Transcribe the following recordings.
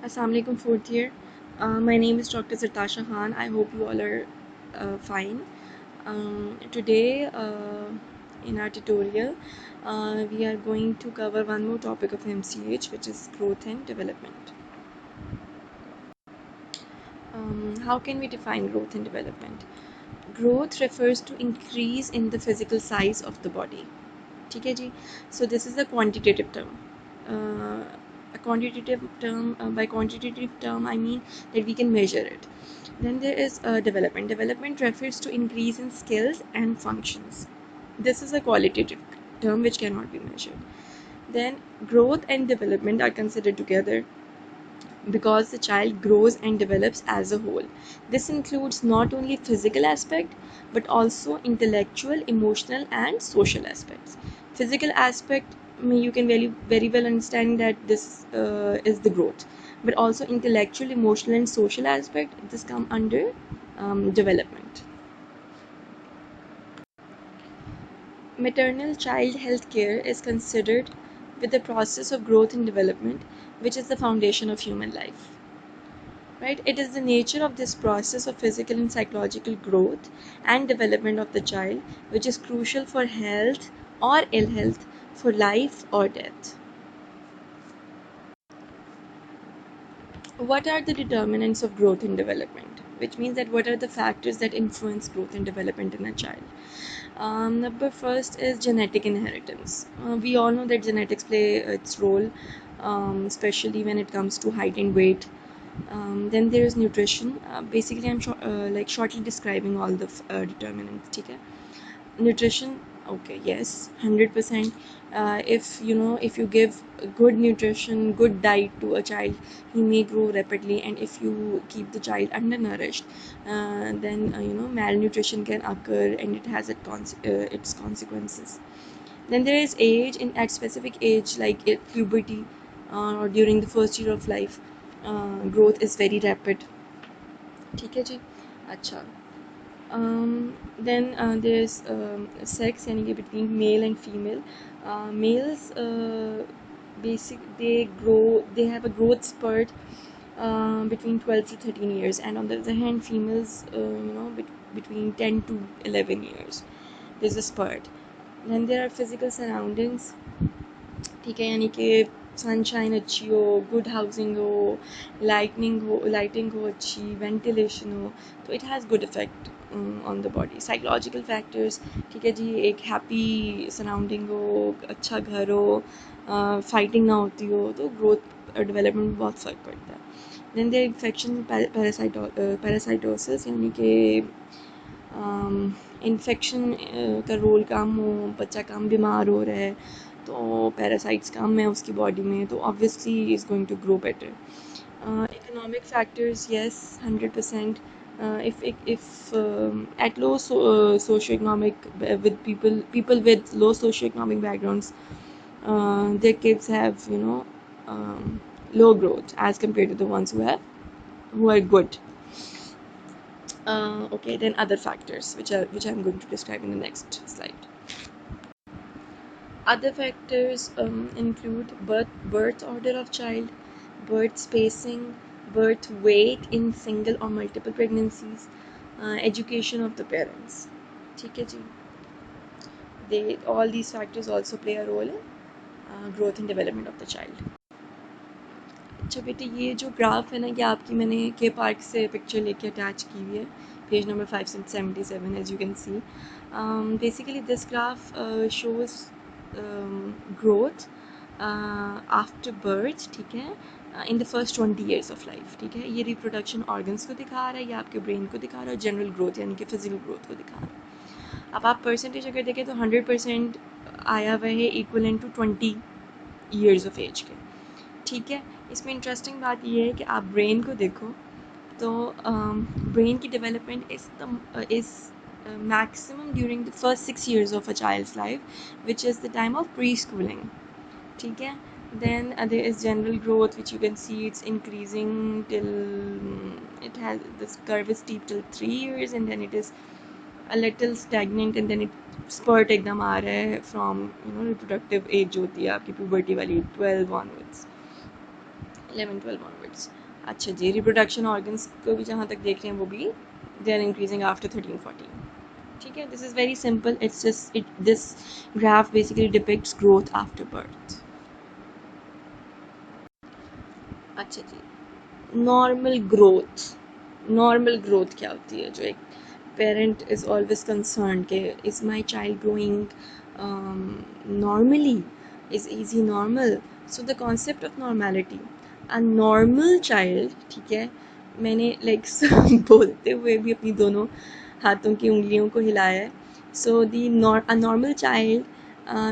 Assalamualaikum, fourth year. My name is Dr. Sartasha Khan. I hope you all are fine. Today, in our tutorial, we are going to cover one more topic of MCH, which is growth and development. How can we define growth and development? Growth refers to increase in the physical size of the body. ठीक है जी. So this is a quantitative term. A quantitative term, by quantitative term I mean that we can measure it. Then there is development. Development refers to increase in skills and functions. This is a qualitative term which cannot be measured. Then growth and development are considered together because the child grows and develops as a whole. This includes not only physical aspect but also intellectual, emotional and social aspects. Physical aspect, you can very well understand that this is the growth, but also intellectual, emotional and social aspect, this come under development. Maternal child health care is considered with the process of growth and development, which is the foundation of human life. Right? It is the nature of this process of physical and psychological growth and development of the child which is crucial for health or ill health, for life or death. What are the determinants of growth and development? Which means that what are the factors that influence growth and development in a child? Number first is genetic inheritance. We all know that genetics play its role, especially when it comes to height and weight. Then there is nutrition. Basically, I'm shortly describing all the determinants. Okay? Nutrition. Okay, yes, 100%. If you give good nutrition, good diet to a child, he may grow rapidly. And if you keep the child undernourished, then malnutrition can occur, and it has its consequences. Then there is age. At specific age like puberty or during the first year of life, growth is very rapid. ठीक है जी. अच्छा. Then there's sex, यानी कि between male and female. Males they have a growth spurt between 12 to 13 years, and on the other hand females between 10 to 11 years there's a spurt. Then there are physical surroundings. ठीक है, यानी कि sunshine अच्छी हो, good housing हो, lighting हो अच्छी, ventilation हो, तो it has good effect on the body. Psychological factors, ठीक है जी, एक हैप्पी सराउंडिंग हो, अच्छा घर हो, फाइटिंग ना होती हो, तो ग्रोथ डेवलपमेंट में बहुत फ़र्क पड़ता है. देन देयर इन्फेक्शन पैरासाइटोसिस, यानी कि इन्फेक्शन का रोल कम हो, बच्चा कम बीमार हो रहा है, तो पैरासाइट्स कम है उसकी बॉडी में, तो obviously is going to grow better. Economic factors, yes, 100%. If at low socioeconomic with people with low socioeconomic backgrounds, their kids have low growth as compared to the ones who are good. Okay, then other factors which I'm going to describe in the next slide. Other factors include birth order of child, birth spacing, birth weight in single or multiple pregnancies, education of the parents. ठीक है जी. All these factors also play a role in growth and development of the child. अच्छा बेटे, ये जो graph है ना, ये आपकी मैंने के पार्क से पिक्चर लेके अटैच की हुई है, page number 577, as you can see. Basically this graph shows growth after birth, ठीक है, in the first 20 years of life. ठीक है, ये रिप्रोडक्शन ऑर्गन्स को दिखा रहा है, ये आपके ब्रेन को दिखा रहा है, जनरल ग्रोथ यानी कि फिजिकल ग्रोथ को दिखा रहा है. अब आप परसेंटेज अगर देखें तो 100% आया हुआ है equivalent to 20 years of age के. ठीक है, इसमें इंटरेस्टिंग बात ये है कि आप ब्रेन को देखो तो ब्रेन की development is maximum during the first 6 years of a child's life, which is the time of preschooling. ठीक है. Then there is general growth, which you can see it's increasing till it has this curve is steep till 3 years, and then it is a little stagnant, and then it spurt एकदम आ रहा है from reproductive age जो होती है आपकी puberty वाली 12 onwards. 11-12 onwards. अच्छा जी, reproduction organs को भी जहाँ तक देख रहे हैं वो भी दे आर इंक्रीजिंग आफ्टर 13-14। ठीक है, this is very simple, it's just it this graph basically depicts growth after birth. अच्छा जी, नॉर्मल ग्रोथ क्या होती है? जो एक पेरेंट इज़ ऑलवेज कंसर्न के is my child growing normally, is he normal? So the concept of normality, a normal child, ठीक है, मैंने लाइक बोलते हुए भी अपनी दोनों हाथों की उंगलियों को हिलाया है। So the a normal child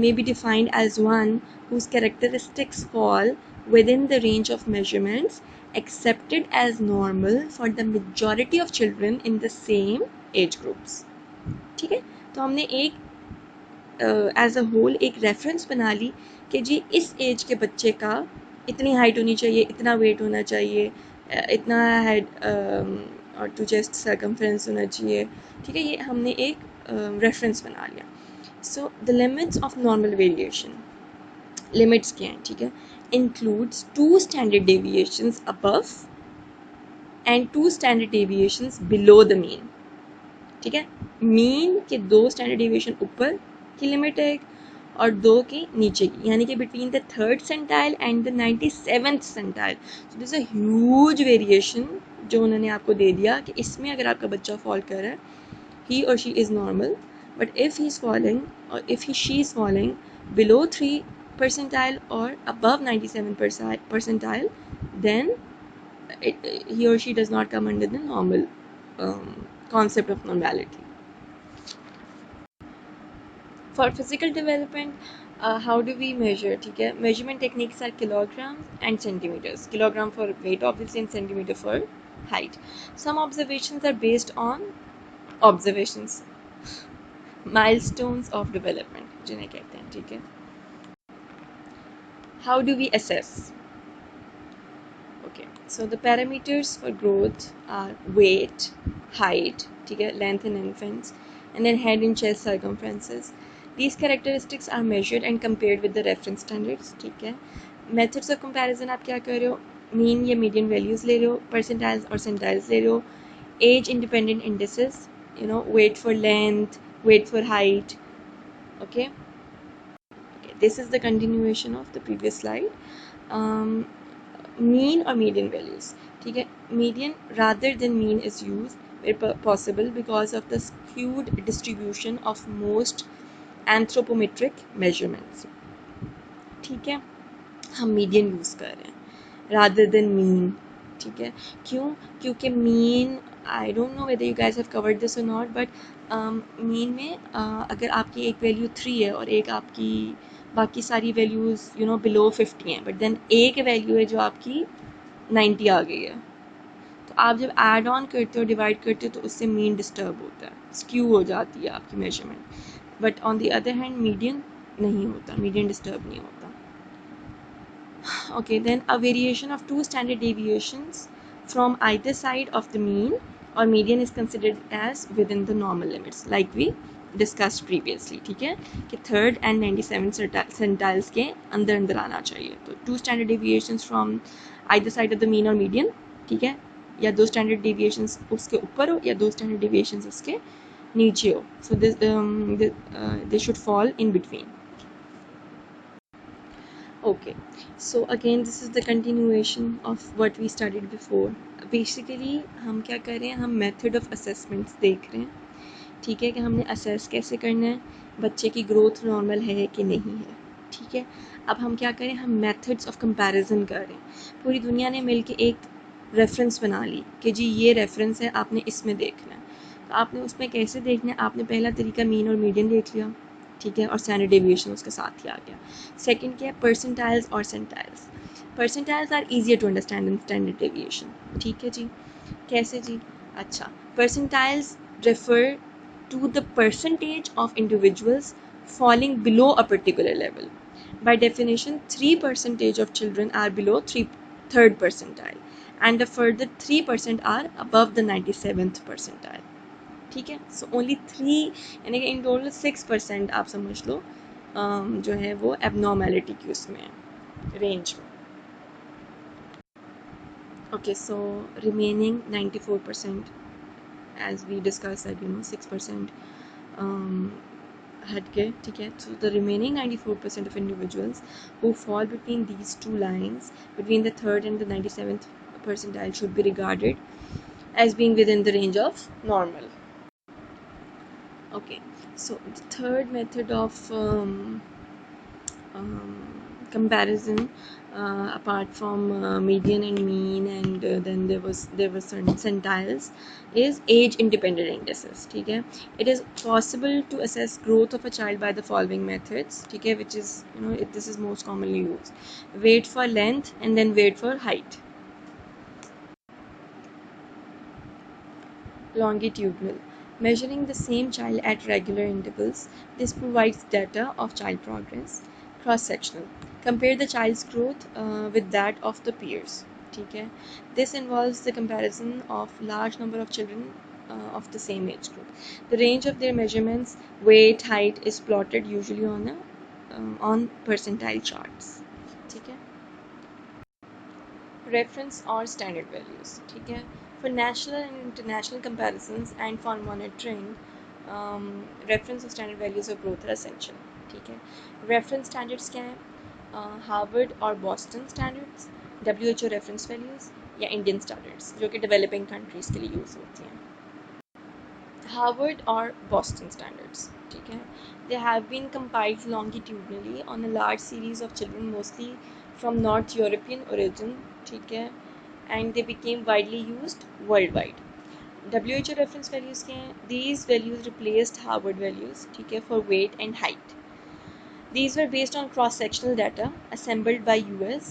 may be defined as one whose characteristics fall within the range of measurements accepted as normal for the majority of children in the same age groups। ठीक है, तो हमने एक as a whole एक reference बना ली कि जी इस as के बच्चे का इतनी हाइट होनी चाहिए, इतना वेट होना चाहिए, इतना हेड और टू चेस्ट सर्कमफ्रेंस होना चाहिए। ठीक है, ये हमने एक रेफरेंस बना लिया। So the limits of normal variation, limits क्या हैं? ठीक है, includes 2 standard deviations above and 2 standard deviations below the mean. ठीक है, मीन के 2 स्टैंडर्ड डेविएशन ऊपर की लिमिट है और 2 के नीचे की, यानी कि between the 3rd centile and the 97th centile. So this a huge variation जो उन्होंने आपको दे दिया कि इसमें अगर आपका बच्चा फॉल कर रहा है, he or she is normal, but if he is falling or if she is falling below 3 percentile or above 97 percentile, then he or she does not come under the normal concept of normality. For physical development, how do we measure? ठीक है, measurement techniques are kilograms and centimeters. Kilogram for weight obviously and centimeter for height. Some observations are based on observations, milestones of development जिन्हें कहते हैं। ठीक है, how do we assess? Okay, so the parameters for growth are weight, height, ठीक है, length in infants, and then head and chest circumferences. These characteristics are measured and compared with the reference standards। ठीक है, methods of comparison आप क्या कर रहे हो? Mean या मीडियन वैल्यूज ले रहे हो, परसेंटाइल्स और सेंटाइल्स ले रहे हो, age independent indices, you know, weight for length, weight for height। Okay, this is the continuation of the previous slide. Mean or median values, ठीक है, median rather than mean is used where possible because of the skewed distribution of most anthropometric measurements। ठीक है, हम median use कर रहे हैं rather than mean। ठीक है, क्यों? क्योंकि mean, I don't know whether you guys have covered this or not, but mean में अगर आपकी एक वैल्यू 3 है और एक आपकी बाकी सारी वैल्यूज़ यू नो बिलो 50 हैं, बट देन एक वैल्यू है जो आपकी 90 आ गई है, तो आप जब ऐड ऑन करते हो, डिवाइड करते हो, तो उससे मीन डिस्टर्ब होता है, स्क्यू हो जाती है आपकी measurement. But on the other hand median नहीं होता, मीडियन डिस्टर्ब नहीं होता। Okay, then a variation of 2 standard deviations from either side of the mean or median is considered as within the normal limits, like we discussed previously। ठीक है, कि 3rd and 97 centile के अंदर अंदर आना चाहिए, तो 2 standard deviations from either side of the mean or median, ठीक है, या 2 standard deviations उसके ऊपर हो या 2 standard deviations उसके नीचे हो, so they should fall in between। Okay, so again this is the continuation of what we studied before। Basically हम क्या कर रहे हैं, हम method of assessments देख रहे हैं। ठीक है, कि हमने assess कैसे करना है, बच्चे की growth normal है कि नहीं है। ठीक है, अब हम क्या करें, हम methods of comparison कर रहे हैं। पूरी दुनिया ने मिल के एक reference बना ली कि जी ये reference है, आपने इसमें देखना है। तो आपने उसमें कैसे देखना है, आपने पहला तरीका मीन और मीडियन देख लिया, ठीक है, और स्टैंडर्ड डेविएशन उसके साथ ही आ गया। सेकंड क्या है, परसेंटाइल्स और centiles. Percentiles are easier to understand in standard deviation. ठीक है जी, कैसे जी? अच्छा, percentiles refer to the percentage of individuals falling below a particular level. By definition, 3% of children are below 3rd percentile and a further 3% are above the 97th percentile। ठीक है, so only 3 यानी कि इन टोटल 6% आप समझ लो जो है वो abnormality की उसमें रेंज में। Okay, so remaining 94%, as we discussed that 6% हटके, ठीक है. So the remaining 94% of individuals who fall between these two lines, between the third and the 97th percentile, should be regarded as being within the range of normal. Okay, so the third method of comparison, apart from median and mean, and then there were certain centiles, is age independent indices. ठीक है. It is possible to assess growth of a child by the following methods, ठीक है, which is this is most commonly used: weight for length and then weight for height. Longitudinal, measuring the same child at regular intervals. This provides data of child progress. Cross-sectional, compare the child's growth with that of the peers. ठीक है. This involves the comparison of large number of children of the same age group. The range of their measurements, weight, height, is plotted usually on percentile charts. ठीक है. Reference or standard values, ठीक है. For national and international comparisons and for monitoring, reference और standard values of growth are essential. ठीक है. Reference standards क्या है? Harvard और Boston standards, WHO reference values या Indian standards जो कि developing countries के लिए use होती हैं. Harvard or Boston standards, ठीक है. They have been compiled longitudinally on a large series of children, mostly from North European origin, ठीक है, and they became widely used worldwide. WHO reference values क्या हैं? These values replaced Harvard values, ठीक है, for weight and height. These were based on cross-sectional data assembled by US.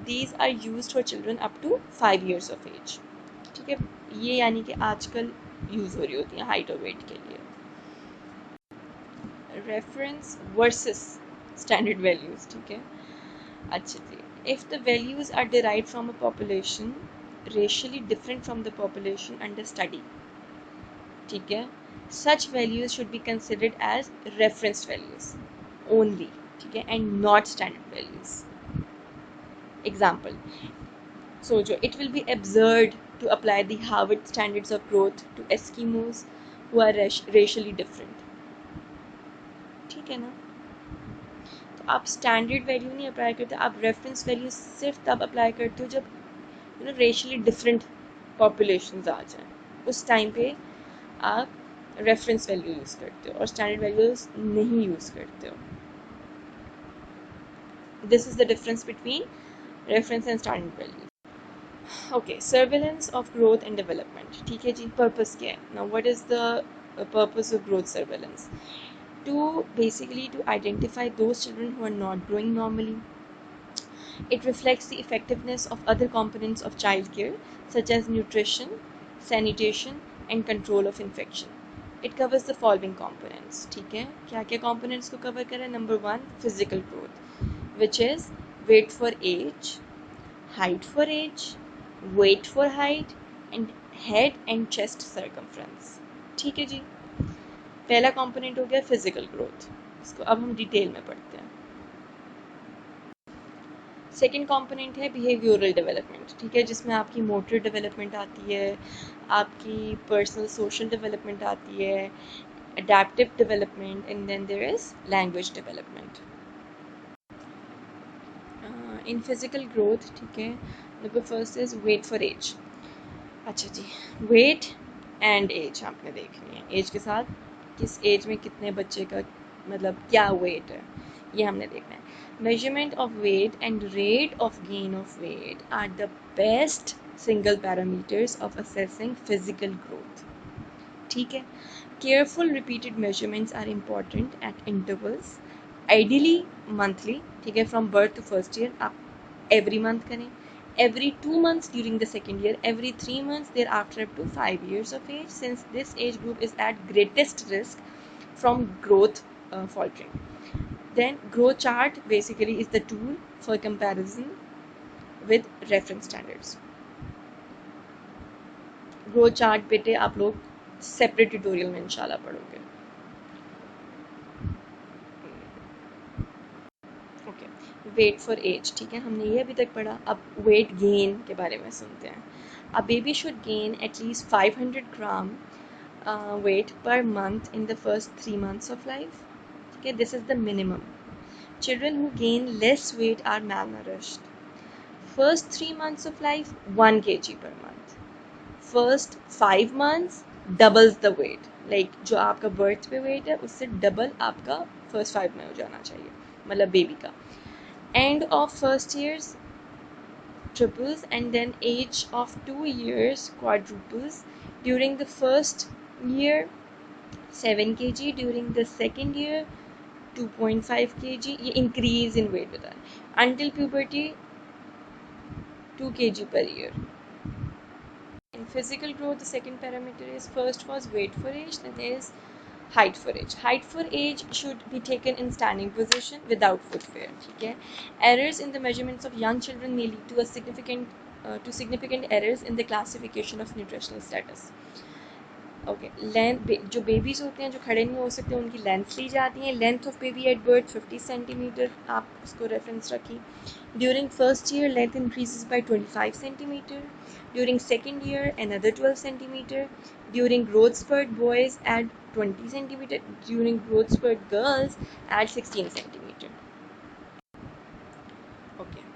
These are used for children up to 5 years of age. ठीक है. ये यानी कि आजकल यूज़ हो रही होती हैं हाइट और वेट के लिए. रेफरेंस वर्सेस स्टैंडर्ड वैल्यूज, ठीक है. अच्छा जी. If the values are derived from a population racially different from the population under study, ठीक है, such values should be considered as reference values only, ठीक है, and not standard values. Example, so it will be absurd to apply the Harvard standards of growth to Eskimos who are racially different. ठीक है ना. तो आप standard value नहीं apply करते, आप रेफरेंस वैल्यू सिर्फ तब अप्लाई करते हो जब रेशियली डिफरेंट पॉपुलेशंस आ जाएं. उस टाइम पे आप रेफरेंस वैल्यू यूज़ करते हो और स्टैंडर्ड वैल्यूज नहीं यूज़ करते हो. This is the difference between reference and standard value. Okay, surveillance of growth and development, ठीक है जी. पर्पस क्या है? Now what is the purpose of growth surveillance? To basically to identify those children who are not growing normally. It reflects the effectiveness of other components of childcare such as nutrition, sanitation and control of infection. It covers the following components, ठीक है. क्या क्या components को cover करें? Number 1, physical growth, which is weight for age, height for age, weight for height and head and chest circumference. ठीक है जी. पहला component हो गया फिजिकल ग्रोथ. इसको अब हम डिटेल में पढ़ते हैं. सेकेंड कंपोनेंट है बिहेवियरल डेवलपमेंट, ठीक है, जिसमें आपकी मोटर डेवलपमेंट आती है, आपकी पर्सनल सोशल डेवलपमेंट आती है, adaptive development and then there is language development. In physical growth, ठीक है, number first is weight for age. अच्छा जी. वेट एंड एज आपने देखनी है. एज के साथ किस एज में कितने बच्चे का मतलब क्या वेट है ये हमने देखना है. Measurement of weight and rate of gain of weight are the best single parameters of assessing physical growth. ठीक है. Careful repeated measurements are important at intervals, ideally monthly, ठीक है, from birth to first year. आप every month करें, every 2 months during the second year, every 3 months thereafter up to 5 years of age, since this age group is at greatest risk from growth faltering. Then growth chart basically is the tool for comparison with reference standards. growth chart बेटे आप लोग separate tutorial में इंशाल्लाह पढ़ोगे. Okay. Wait for as, ठीक है, हमने ये अभी तक पढ़ा. अब वेट गेन के बारे में सुनते हैं. A baby should gain at least 500 gram weight per month in the first 3 months of life. Okay, this is the minimum. Children who gain less weight are malnourished. First 3 months of life, 1 kg per month. First 5 months doubles the weight. Like जो आपका birth पे weight है उससे double आपका first 5 में हो जाना चाहिए, मतलब baby का. End of first years triples, and then age of 2 years quadruples. During the first year 7 kg, during the second year 2.5 kg. ये increase in weight बता रहा है. Until puberty 2 kg per year. In physical growth, the second parameter is, first was weight for age, then is height for age. Height for age should be taken in standing position without footwear. ठीक है. Errors in the measurements of young children may lead to significant errors in the classification of nutritional status. Okay, length, जो babies होते हैं जो खड़े नहीं हो सकते उनकी लेंथ ली जाती है. Length of baby at birth 50 centimetre, आप उसको रेफरेंस रखिए. During first year length increases by 25 centimetre. During second year another 12 centimetre. During growth spurt boys add 20 centimetre. During growth spurt girls add 16 centimetre. Okay,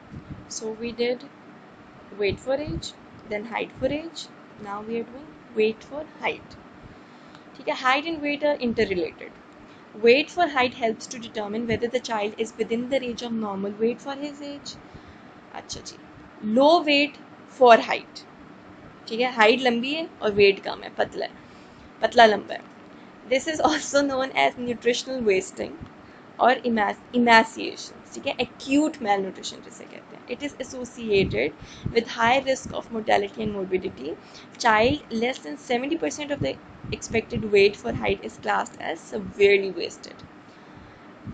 so we did weight for age, then height for age. Now we are doing weight for height. ठीक है. Height and weight are interrelated. Weight for height helps to determine whether the child is within the range of normal weight for his age. अच्छा जी. Low weight for height. ठीक है, height लंबी है और wait कम है, पतला है, पतला लंबा है. This is also known as nutritional wasting और emaciation. ठीक है, acute malnutrition जिसे कहते हैं. It is associated with high risk of mortality and morbidity. Child less than 70% of the expected weight for height is classed as severely wasted.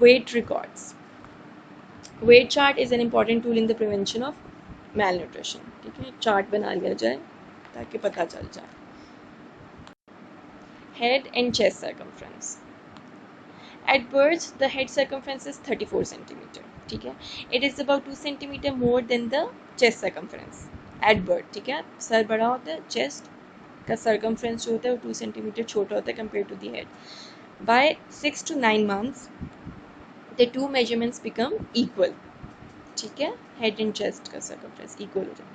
Weight records. Weight chart is an important tool in the prevention of malnutrition. ठीक है, chart बना लिया जाए ताकि पता चल जाए. Head and chest circumference. At birth, the head circumference is 34 centimeter. ठीक है, it is about 2 centimeter more than the chest circumference at birth. ठीक है, सर बड़ा होता है, chest का circumference जो होता है वो 2 centimeter छोटा होता है compared to the head. By 6 to 9 months, the two measurements become equal. ठीक है, head and chest का circumference equal हो जाए.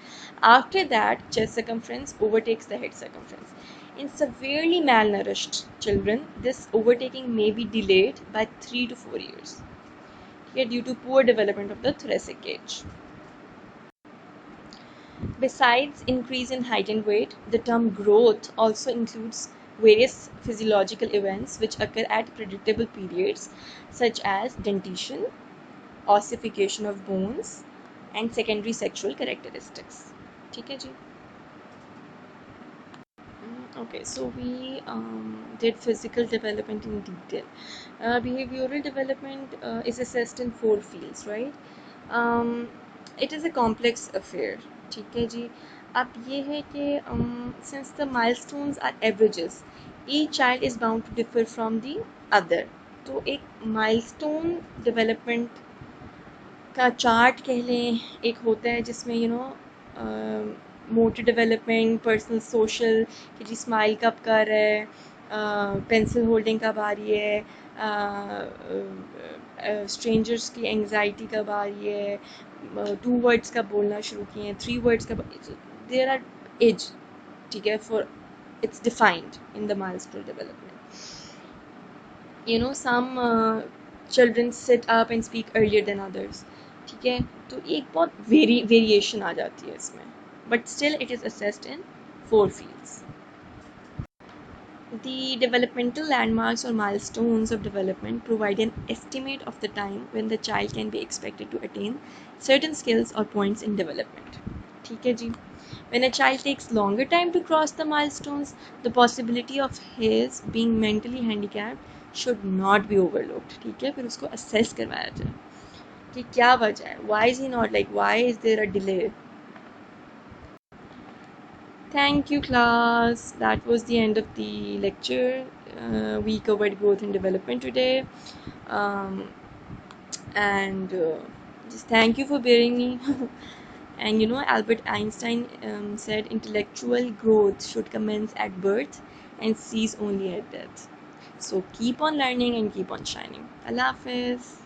After that, chest circumference overtakes the head circumference. In severely malnourished children, this overtaking may be delayed by 3 to 4 years. Okay, due to poor development of the thoracic cage. Besides increase in height and weight, the term growth also includes various physiological events which occur at predictable periods, such as dentition, ossification of bones, and secondary sexual characteristics. ठीक है जी. Okay, so we did physical development in detail. Behavioral development is assessed in 4 fields, right? It is a complex affair. ठीक है जी. अब ये है कि since the milestones are averages, each child is bound to differ from the other. तो एक milestone development का chart कह लें एक होता है जिसमें मोटर डेवलपमेंट, पर्सनल सोशल, कि जी स्माइल कब कर रहा है, पेंसिल होल्डिंग कब आ रही है, स्ट्रेंजर्स की एंग्जाइटी कब आ रही है, 2 वर्ड्स कब बोलना शुरू किए हैं, 3 वर्ड्स कब, देयर आर एज. ठीक है, for it's defined in the milestone development. Some children sit up and speak earlier than others. ठीक है, तो एक बहुत वेरिएशन आ जाती है इसमें, but still it is assessed in 4 fields. The developmental landmarks or milestones of development provide an estimate of the time when the child can be expected to attain certain skills or points in development. ठीक है जी. When a child takes longer time to cross the milestones, the possibility of his being mentally handicapped should not be overlooked. ठीक है, फिर उसको assess करवाया जाए कि क्या वजह है, why is he not, like why is there a delay. Thank you class, that was the end of the lecture. We covered growth and development today, and Just thank you for bearing me. And you know, Albert Einstein said intellectual growth should commence at birth and cease only at death. So keep on learning and keep on shining. Allah Hafiz.